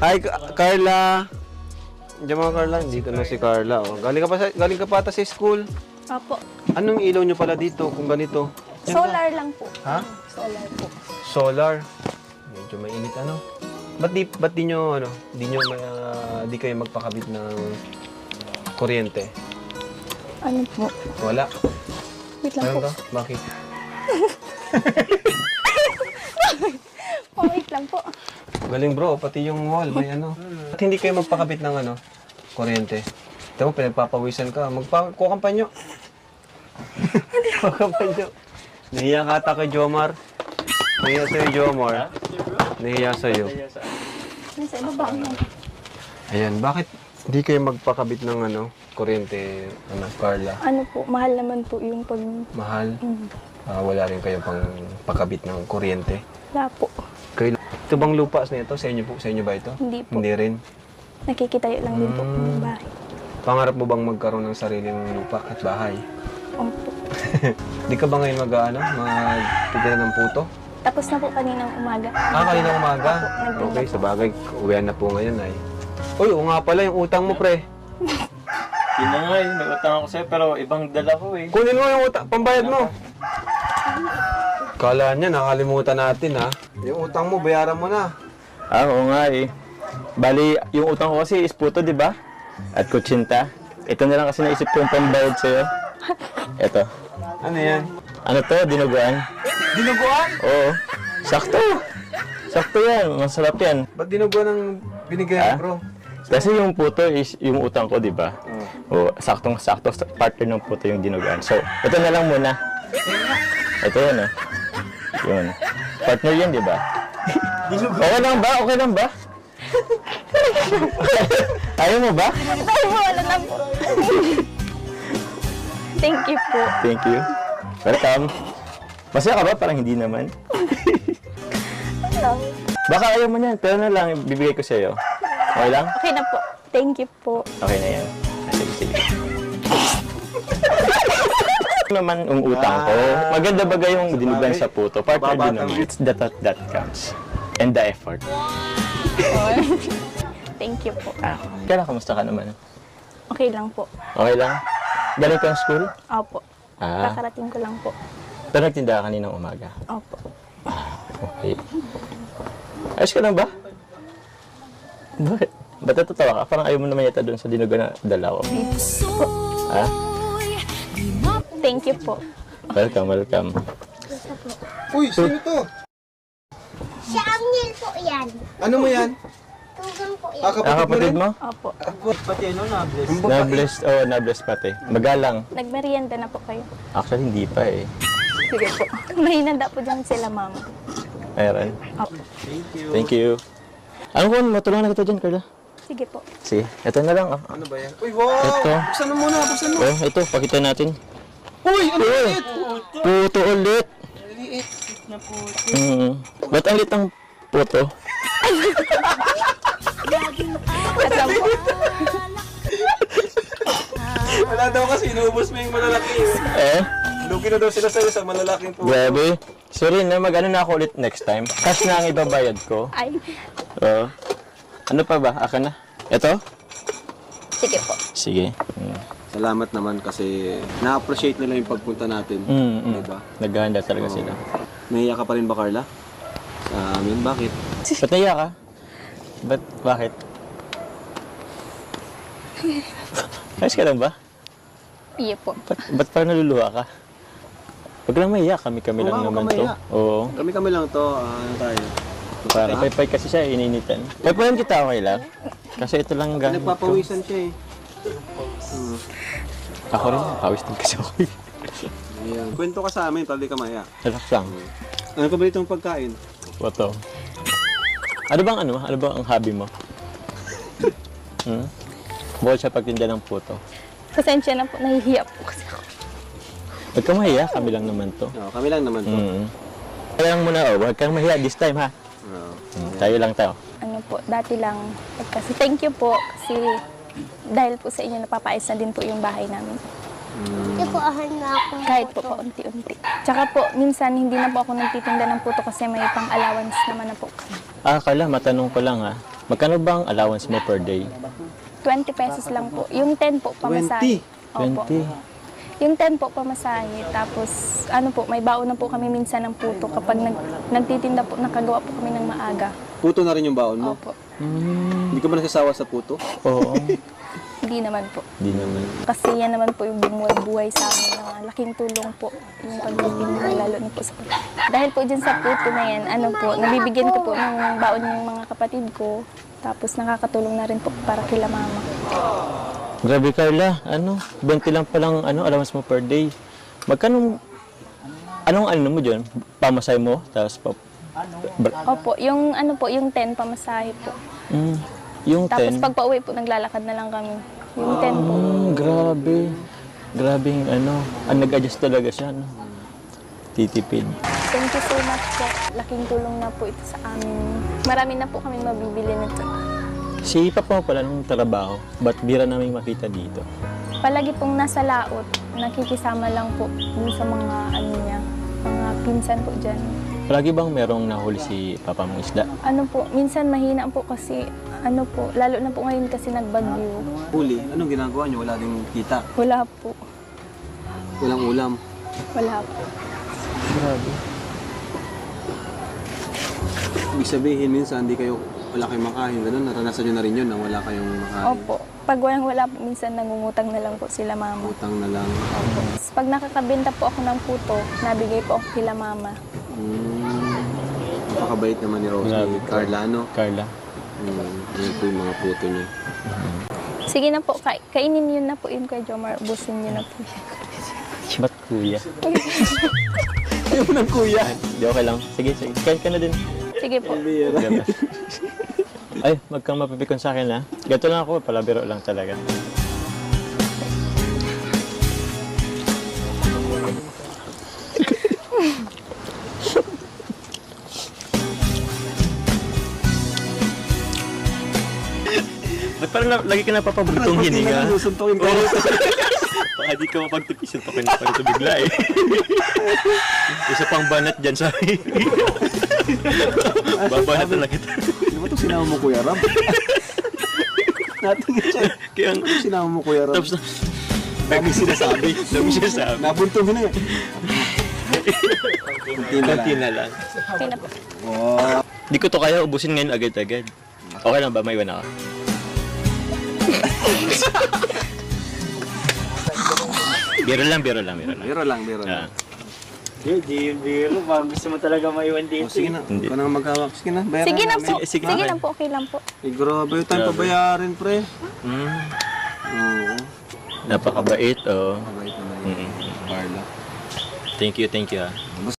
Hi, Carla. Diyan mga Carla, dito na si Carla. Oh. Galing ka pa ata sa school. Opo. Anong ilaw nyo pala dito kung ganito? Solar lang po. Ha? Solar po. Solar. Medyo mainit ano. Ba't di nyo ano, di kayo magpakabit ng kuryente? Ano po? Wala. Wait lang Ano po. to? Bakit? Oh, wait lang po. Galing bro, pati yung wall may ano. At hindi kayo magpakabit ng ano, kuryente. Ito mo, pinagpapawisan ka. Kukampanyo. Kukampanyo. Nahiya ka ata kay Jomar. Nahiya sa'yo, Jomar. Nahiya sa'yo. Nasa ibaba mo. Ayan, bakit hindi kayo magpakabit ng ano, kuryente, ano, Carla? Ano po, mahal naman po yung pag... Mahal. Wala rin kayo pang pakabit ng kuryente. Wala po. Kayo, ito bang lupa na ito? Sa inyo po? Sa inyo ba ito? Hindi po. Hindi rin. Nakikitayo lang din po ng bahay. Pangarap mo bang magkaroon ng sariling lupa at bahay? Opo. Di ka ba ngayon magpigil ng puto? Tapos na po kaninang umaga. Kaninang umaga? Opo, Okay, sa bagay, uwian na po ngayon ay. Uy, oo nga pala yung utang mo, pre. Yun na nga may utang ako sa'yo, pero ibang dala ko eh. Kunin mo yung utang, pambayad mo. Kala niya, nakalimutan natin ha. Yung utang mo, bayaran mo na. Oo nga eh. Bali, yung utang ko kasi is puto, di ba? At kutsinta. Ito na lang kasi naisip ko yung pambayad sa'yo. Ito. Ano yan? Ano to? Dinuguan? Dinuguan? Oo. Sakto. Sakto yan. Masarap yan. Ba't dinuguan ang binigay Ah? bro? Kasi yung puto is yung utang ko, di ba? Oo. Saktong-sakto. Partner ng puto yung dinuguan. So, ito na lang muna. Ito yun ah. Yun. Partner yun, di ba? Okay lang ba? Okay lang ba? Ayaw mo ba? Ay, wala na po. Thank you po. Thank you. Welcome. Masaya ka ba? Parang hindi naman. Hello. Baka ayaw mo niyan, pero na lang bibigay ko sa'yo. Okay lang? Okay na po. Thank you po. Okay na yan. Sige, sige. Naman ang utang ko. Maganda ba yung dinugan sa puto? Partner din naman. It's the thought that counts. And the effort. Thank you po. Kaya kamusta ka naman? Okay lang po. Okay lang? Galing kang school? Opo. Ah. Kakarating ko lang po. Pero nagtinda ka kaninang umaga? Opo. Okay. Ayos ka lang ba? Bakit? Ba't natatawa ka? Parang ayaw mo naman yata doon sa dinugan na dala ko. Ha? Thank you po. Welcome, welcome. Uy, sino to? Si Angel po yan. Ano mo yan? Tugang po yan. Kapatid mo? Opo. Pati ano, na-bless. Na-bless, oh, na-bless pati. Magalang. Nagmerienda na po kayo. Actually, hindi pa eh. Sige po. May hinanda po dyan sila, mama. Meron. Opo. Thank you. Ano ko, matulungan na kita dyan, Carla. Sige po. Sige, ito na lang. Oh. Ano ba yan? Uy, wow! Ito. Buksan mo muna, buksan mo. Oh, ito, pakita natin. Uy, ano ulit? Puto ulit. Liit. Ba't ang lit ang puto? Alam po. Wala daw kasi, inuubos mo yung malalaki. Eh? Lugi na daw sila sa'yo sa malalaking po. Grabe. Sorry na, mag-ano na ako ulit next time. Cash na ang ibabayad ko. Ay. Oo. Ano pa ba? Aka na? Ito? Sige po. Sige. Salamat naman kasi na-appreciate nila yung pagpunta natin. Diba? Naghahanda talaga sila. Nahiya ka pa rin ba, Carla? Sa amin, bakit? Ba't naiya ka? Bakit? Ayos ka lang ba? Iye po. Ba't parang naluluha ka? Huwag lang mahiya, kami-kami lang Oo, naman huwag ka to. mahiya. Oo. Kami lang to, ano tayo? Parang paypay kasi siya, ininitan. Paypayan kita, okay lang? Kasi ito lang gamit ko. Nagpapawisan siya eh. Ako rin, pawis din kasi ako. Ayan. Kwento ka sa amin, tali ka maya. Relax lang. Ano pa ba itong pagkain? Wato. Ano bang ang hobby mo? Bukod sa pagtinda ng puto. Pasensya na po. Nahihiya po kasi ako. Huwag kang mahiya, kami lang naman to. Oo, kami lang naman to. Kaya lang muna, huwag kang mahiya this time ha. Oo. Tayo lang tayo. Ano po, dati lang. Kasi thank you po. Kasi dahil po sa inyo, napapaayos na din po yung bahay namin. Hindi po ahan na ako. Kahit po paunti-unti. Tsaka po, minsan hindi na po ako nagtitinda ng puto kasi may pang-allowance naman na po kami. Kala, matanong ko lang ha. Magkano bang allowance mo per day? 20 pesos lang po. Yung 10 po, pamasahe. 20? Opo. Yung 10 po, pamasahe. Tapos, ano po, may baon na po kami minsan ng puto kapag nagtitinda po, nakagawa po kami ng maaga. Puto na rin yung baon mo? Opo. Hindi ka ba nasasawa sa puto? Oo. Hindi naman po. Di naman. Kasi yan naman po yung bumuhay sa amin na laking tulong po yung pagtitinda, lalo na po sa puto. Dahil po dyan sa puto na yan, ano po, nabibigyan ko po ng baon yung mga kapatid ko. Tapos nakakatulong na rin po para kila mama. Grabe, Carla. 20 lang palang allowance mo per day. Magkano, anong mo dyan? Pamasay mo? Tapos Opo, yung ano po, yung 10 pamasahe po. yung Tapos 10? pag pauwi po, naglalakad na lang kami. Yung 10 po. Grabe. Grabing nag-adjust talaga siya, no? Titipid. Thank you so much po. Laking tulong na po ito sa amin. Marami na po kami mabibili nito. Si Papa mo pala nung trabaho, ba't bira namin makita dito? Palagi pong nasa laot, nakikisama lang po dun sa mga niya, mga pinsan po dyan. Palagi bang merong nahuli si Papa mong isda? Ano po, minsan mahina po kasi, ano po, lalo na po ngayon kasi nagbagyo. Huli. Anong ginagawa nyo? Wala ding kita. Wala po. Walang ulam. Wala po. Grabe. Ibig sabihin, minsan wala kayong makain. Ganun, naranasan nyo na rin yun na wala kayong makain. Opo. Pag wala po, minsan nangungutang na lang po sila mama. Utang na lang. Opo. Pag nakakabenta po ako ng puto, nabigay po ako kila mama. Napakabait naman ni Rose. Grabe. Ni Carla, no? Carla. Yan po yung mga puto niya. Sige na po, kainin yun na po yun kay Jomar. Ubusin niyo na po yan. Ba't kuya? Ayaw mo ng kuya. Di okay lang. Sige. Kain ka na din. Sige po. Ganda. Ay, wag kang mapipikon sa akin, ha? Gato lang ako, palabiro lang talaga. Ba't parang lagi ka napapabutong hininga? Susuntukin ko. Baka di ka mapagtipisin to pa ito bigla eh. Isa pang banat dyan sa babanat na lang kita. Di ba itong sinama mo, Kuya Ram? Natingin siya. Kaya ang Itong sinama mo, Kuya Ram. tapos na, daming sinasabi. Nabuntong na yan. Kunti na lang. Okay na po. Oh. Di ko to kaya ubusin ngayon agad-agad. Okay lang ba? May iwan ako. Biro lang. Biro lang. Ah. Biro. Parang gusto mo talaga maiwan dito. Oh, sige na. Hindi. Ikaw na ang maghawak. Sige na. Bayaran Sige na namin. po. Sige, Sige okay. na po, okay lang po. Eh, grabe tayong pabayarin, pre. Oo. Napakabait, oh. Mabait naman Mm. yun. Carla. Thank you, ah.